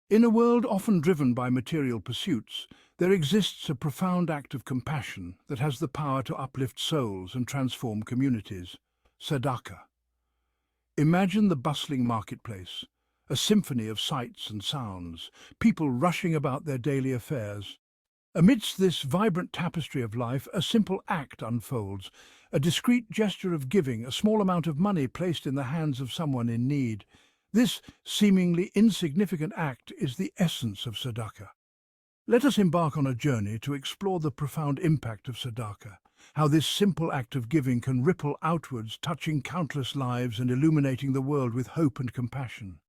In a world often driven by material pursuits, there exists a profound act of compassion that has the power to uplift souls and transform communities. Sadaqah. Imagine the bustling marketplace, a symphony of sights and sounds, people rushing about their daily affairs. Amidst this vibrant tapestry of life, a simple act unfolds, a discreet gesture of giving, a small amount of money placed in the hands of someone in need. This seemingly insignificant act is the essence of Sadaqah. Let us embark on a journey to explore the profound impact of Sadaqah, how this simple act of giving can ripple outwards, touching countless lives and illuminating the world with hope and compassion.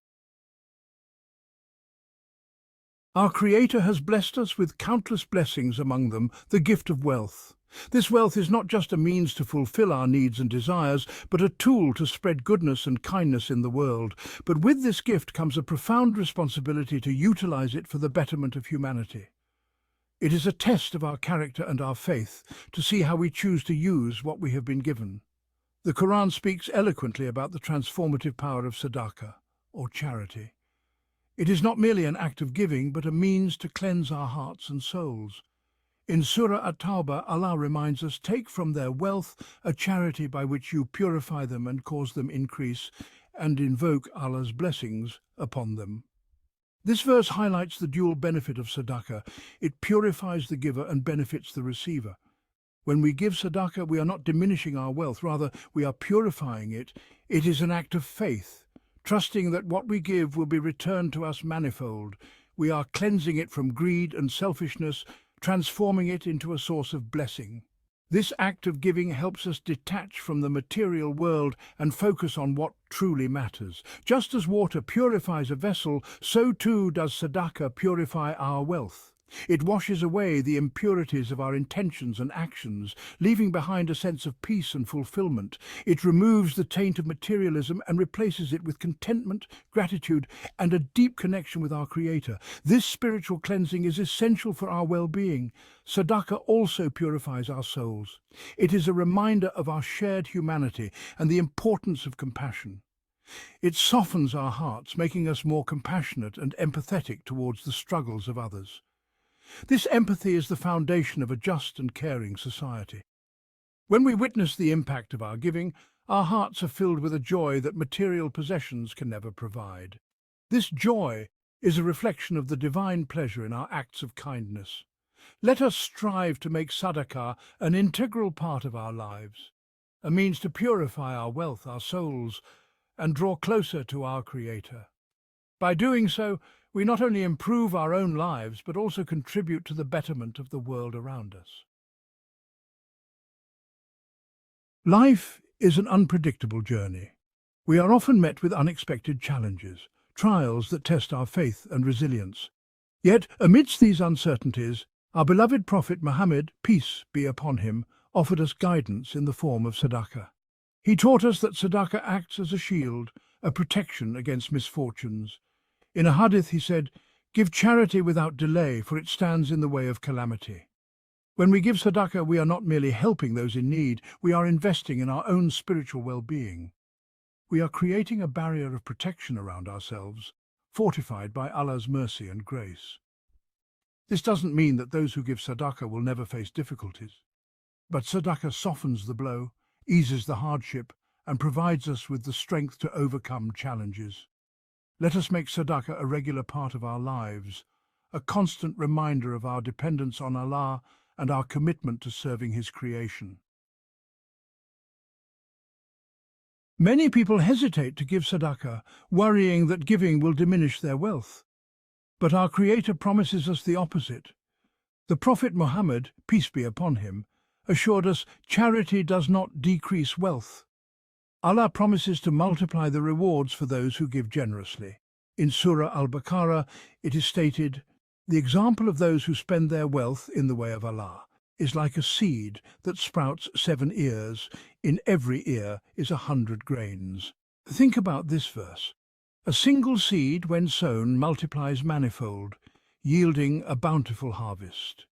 Our Creator has blessed us with countless blessings, among them the gift of wealth. This wealth is not just a means to fulfill our needs and desires, but a tool to spread goodness and kindness in the world. But with this gift comes a profound responsibility to utilize it for the betterment of humanity. It is a test of our character and our faith to see how we choose to use what we have been given. The Quran speaks eloquently about the transformative power of Sadaqah, or charity. It is not merely an act of giving, but a means to cleanse our hearts and souls. In Surah At-Tawbah, Allah reminds us, "Take from their wealth a charity by which you purify them and cause them increase, and invoke Allah's blessings upon them." This verse highlights the dual benefit of Sadaqah. It purifies the giver and benefits the receiver. When we give Sadaqah, we are not diminishing our wealth, rather we are purifying it. It is an act of faith, trusting that what we give will be returned to us manifold. We are cleansing it from greed and selfishness, transforming it into a source of blessing. This act of giving helps us detach from the material world and focus on what truly matters. Just as water purifies a vessel, so too does Sadaqah purify our wealth. It washes away the impurities of our intentions and actions, leaving behind a sense of peace and fulfillment. It removes the taint of materialism and replaces it with contentment, gratitude, and a deep connection with our Creator. This spiritual cleansing is essential for our well-being. Sadaqah also purifies our souls. It is a reminder of our shared humanity and the importance of compassion. It softens our hearts, making us more compassionate and empathetic towards the struggles of others. This empathy is the foundation of a just and caring society. When we witness the impact of our giving, our hearts are filled with a joy that material possessions can never provide. This joy is a reflection of the divine pleasure in our acts of kindness. Let us strive to make Sadaqah an integral part of our lives, a means to purify our wealth, our souls, and draw closer to our Creator. By doing so, we not only improve our own lives, but also contribute to the betterment of the world around us. Life is an unpredictable journey. We are often met with unexpected challenges, trials that test our faith and resilience. Yet, amidst these uncertainties, our beloved Prophet Muhammad, peace be upon him, offered us guidance in the form of Sadaqah. He taught us that Sadaqah acts as a shield, a protection against misfortunes. In a hadith he said, "Give charity without delay, for it stands in the way of calamity." When we give Sadaqah, we are not merely helping those in need, we are investing in our own spiritual well-being. We are creating a barrier of protection around ourselves, fortified by Allah's mercy and grace. This doesn't mean that those who give Sadaqah will never face difficulties, but Sadaqah softens the blow, eases the hardship, and provides us with the strength to overcome challenges. Let us make Sadaqah a regular part of our lives, a constant reminder of our dependence on Allah and our commitment to serving His creation. Many people hesitate to give Sadaqah, worrying that giving will diminish their wealth. But our Creator promises us the opposite. The Prophet Muhammad, peace be upon him, assured us charity does not decrease wealth. Allah promises to multiply the rewards for those who give generously. In Surah Al-Baqarah, it is stated, "The example of those who spend their wealth in the way of Allah is like a seed that sprouts 7 ears. In every ear is 100 grains." Think about this verse. A single seed, when sown, multiplies manifold, yielding a bountiful harvest.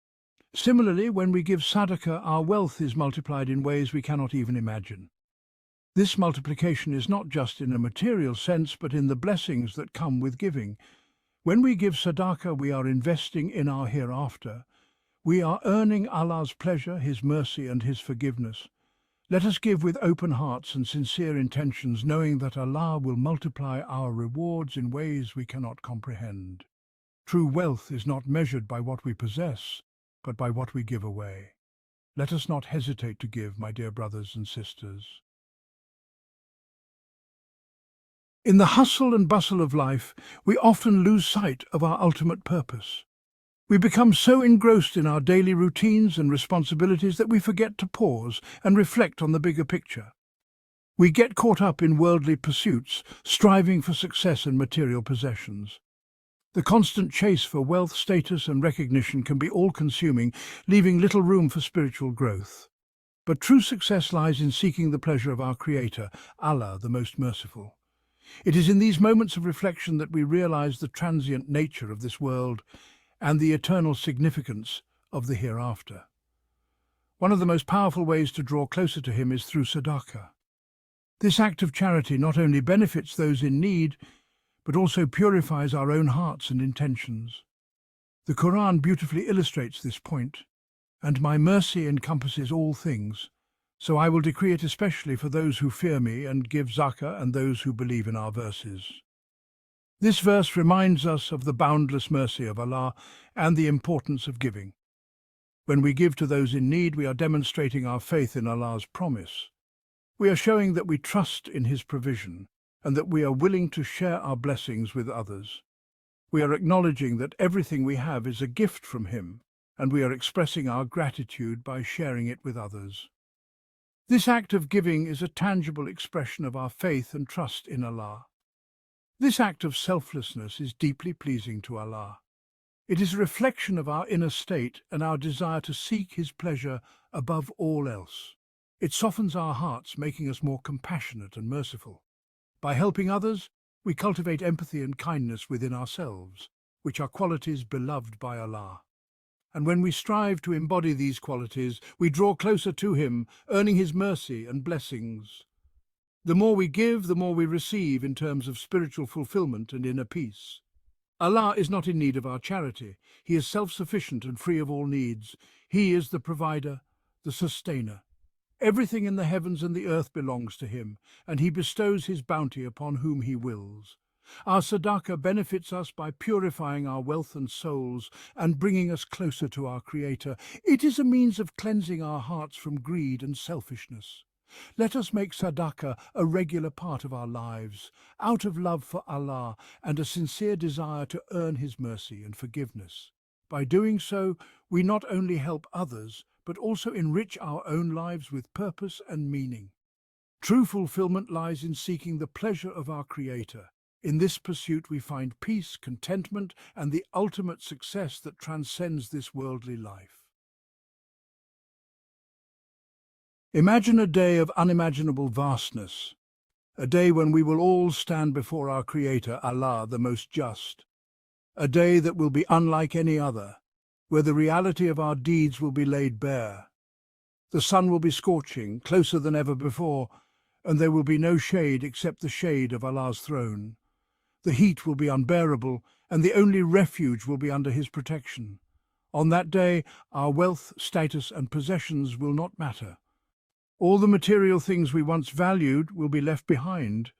Similarly, when we give Sadaqah, our wealth is multiplied in ways we cannot even imagine. This multiplication is not just in a material sense, but in the blessings that come with giving. When we give Sadaqah, we are investing in our hereafter. We are earning Allah's pleasure, His mercy and His forgiveness. Let us give with open hearts and sincere intentions, knowing that Allah will multiply our rewards in ways we cannot comprehend. True wealth is not measured by what we possess, but by what we give away. Let us not hesitate to give, my dear brothers and sisters. In the hustle and bustle of life, we often lose sight of our ultimate purpose. We become so engrossed in our daily routines and responsibilities that we forget to pause and reflect on the bigger picture. We get caught up in worldly pursuits, striving for success and material possessions. The constant chase for wealth, status and recognition can be all-consuming, leaving little room for spiritual growth. But true success lies in seeking the pleasure of our Creator, Allah, the Most Merciful. It is in these moments of reflection that we realize the transient nature of this world and the eternal significance of the hereafter. One of the most powerful ways to draw closer to Him is through Sadaqah. This act of charity not only benefits those in need, but also purifies our own hearts and intentions. The Quran beautifully illustrates this point, and my mercy encompasses all things, so I will decree it especially for those who fear me and give zakah and those who believe in our verses. This verse reminds us of the boundless mercy of Allah and the importance of giving. When we give to those in need, we are demonstrating our faith in Allah's promise. We are showing that we trust in His provision and that we are willing to share our blessings with others. We are acknowledging that everything we have is a gift from Him, and we are expressing our gratitude by sharing it with others. This act of giving is a tangible expression of our faith and trust in Allah. This act of selflessness is deeply pleasing to Allah. It is a reflection of our inner state and our desire to seek His pleasure above all else. It softens our hearts, making us more compassionate and merciful. By helping others, we cultivate empathy and kindness within ourselves, which are qualities beloved by Allah. And when we strive to embody these qualities, we draw closer to Him, earning His mercy and blessings. The more we give, the more we receive in terms of spiritual fulfillment and inner peace. Allah is not in need of our charity. He is self-sufficient and free of all needs. He is the provider, the sustainer. Everything in the heavens and the earth belongs to Him, and He bestows His bounty upon whom He wills. Our Sadaqah benefits us by purifying our wealth and souls and bringing us closer to our Creator. It is a means of cleansing our hearts from greed and selfishness. Let us make Sadaqah a regular part of our lives, out of love for Allah and a sincere desire to earn His mercy and forgiveness. By doing so, we not only help others, but also enrich our own lives with purpose and meaning. True fulfillment lies in seeking the pleasure of our Creator. In this pursuit we find peace, contentment, and the ultimate success that transcends this worldly life. Imagine a day of unimaginable vastness, a day when we will all stand before our Creator, Allah, the Most Just, a day that will be unlike any other, where the reality of our deeds will be laid bare. The sun will be scorching, closer than ever before, and there will be no shade except the shade of Allah's throne. The heat will be unbearable, and the only refuge will be under His protection. On that day, our wealth, status, and possessions will not matter. All the material things we once valued will be left behind,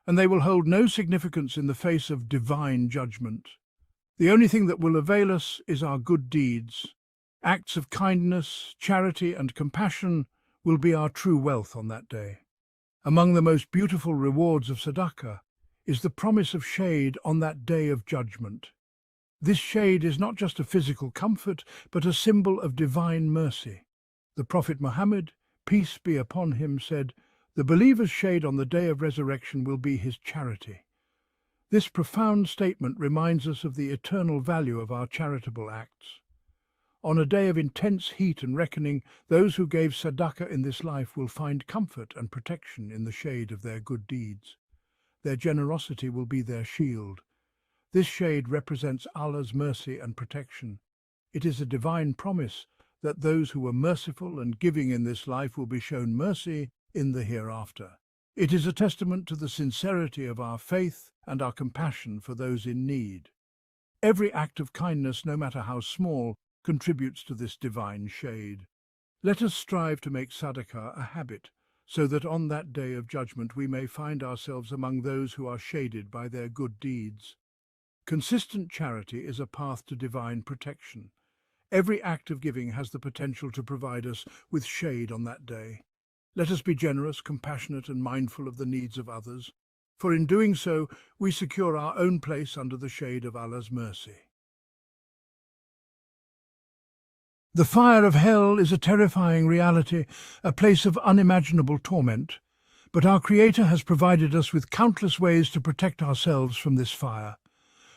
and they will hold no significance in the face of divine judgment. The only thing that will avail us is our good deeds. Acts of kindness, charity, and compassion will be our true wealth on that day. Among the most beautiful rewards of Sadaqah is the promise of shade on that day of judgment. This shade is not just a physical comfort, but a symbol of divine mercy. The Prophet Muhammad, peace be upon him, said, "The believer's shade on the day of resurrection will be his charity." This profound statement reminds us of the eternal value of our charitable acts. On a day of intense heat and reckoning, those who gave Sadaqah in this life will find comfort and protection in the shade of their good deeds. Their generosity will be their shield. This shade represents Allah's mercy and protection. It is a divine promise that those who were merciful and giving in this life will be shown mercy in the hereafter. It is a testament to the sincerity of our faith and our compassion for those in need. Every act of kindness, no matter how small, contributes to this divine shade. Let us strive to make Sadaqah a habit, so that on that day of judgment we may find ourselves among those who are shaded by their good deeds. Consistent charity is a path to divine protection. Every act of giving has the potential to provide us with shade on that day. Let us be generous, compassionate, and mindful of the needs of others, for in doing so we secure our own place under the shade of Allah's mercy. The fire of hell is a terrifying reality, a place of unimaginable torment, but our Creator has provided us with countless ways to protect ourselves from this fire.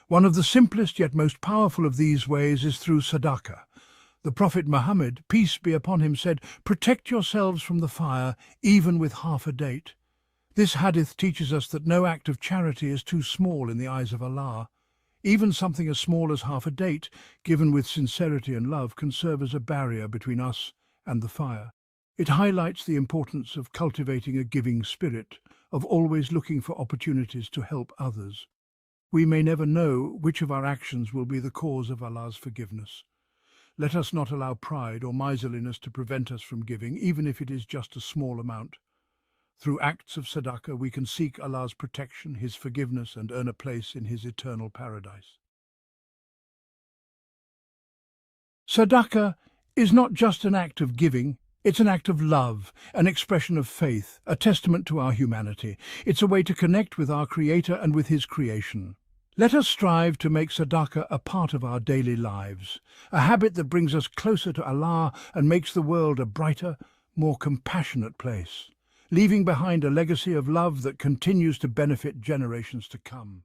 One of the simplest yet most powerful of these ways is through Sadaqah. The Prophet Muhammad, peace be upon him, said, "Protect yourselves from the fire, even with half a date." This hadith teaches us that no act of charity is too small in the eyes of Allah. Even something as small as half a date, given with sincerity and love, can serve as a barrier between us and the fire. It highlights the importance of cultivating a giving spirit, of always looking for opportunities to help others. We may never know which of our actions will be the cause of Allah's forgiveness. Let us not allow pride or miserliness to prevent us from giving, even if it is just a small amount. Through acts of Sadaqah, we can seek Allah's protection, His forgiveness, and earn a place in His eternal paradise. Sadaqah is not just an act of giving, it's an act of love, an expression of faith, a testament to our humanity. It's a way to connect with our Creator and with His creation. Let us strive to make Sadaqah a part of our daily lives, a habit that brings us closer to Allah and makes the world a brighter, more compassionate place, leaving behind a legacy of love that continues to benefit generations to come.